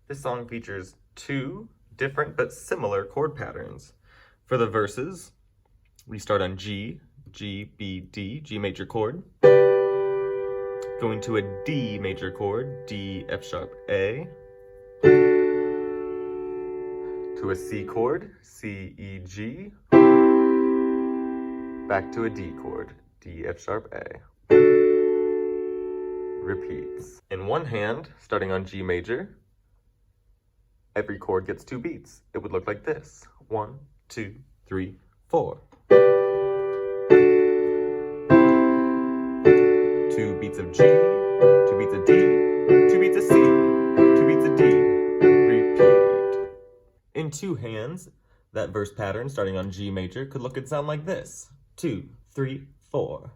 This song features two different but similar chord patterns. For the verses, we start on G, G, B, D, G major chord, going to a D major chord, D, F sharp, A, to a C chord, C, E, G, back to a D chord, D, F sharp, A. Repeats. In one hand, starting on G major, every chord gets 2 beats. It would look like this. 1, 2, 3, 4. 2 beats of G, 2 beats of D, 2 beats of C, 2 beats of D. Repeat. In two hands, that verse pattern starting on G major could look and sound like this. 2, 3, 4.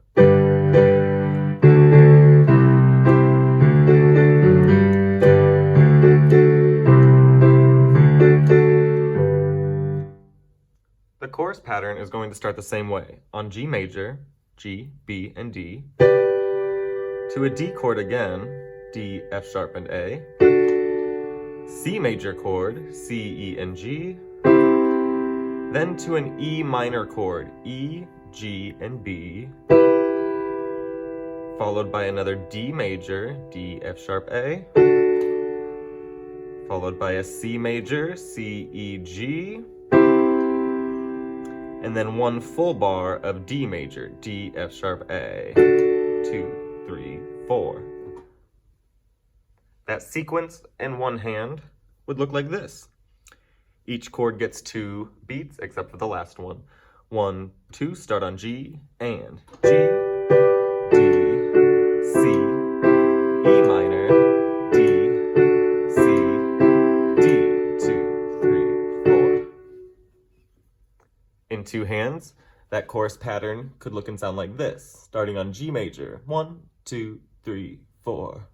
The chorus pattern is going to start the same way. On G major, G, B, and D, to a D chord again, D, F sharp, and A, C major chord, C, E, and G, then to an E minor chord, E, G, and B, followed by another D major, D, F sharp, A, followed by a C major, C, E, G, and then one full bar of D major, D, F sharp, A, 2, 3, 4. That sequence in one hand would look like this. Each chord gets 2 beats except for the last one. 1, 2, start on G, and G, D, C, E minor, D, C, D, 2, 3, 4. In two hands, that chorus pattern could look and sound like this, starting on G major. 1, 2, 3, 4.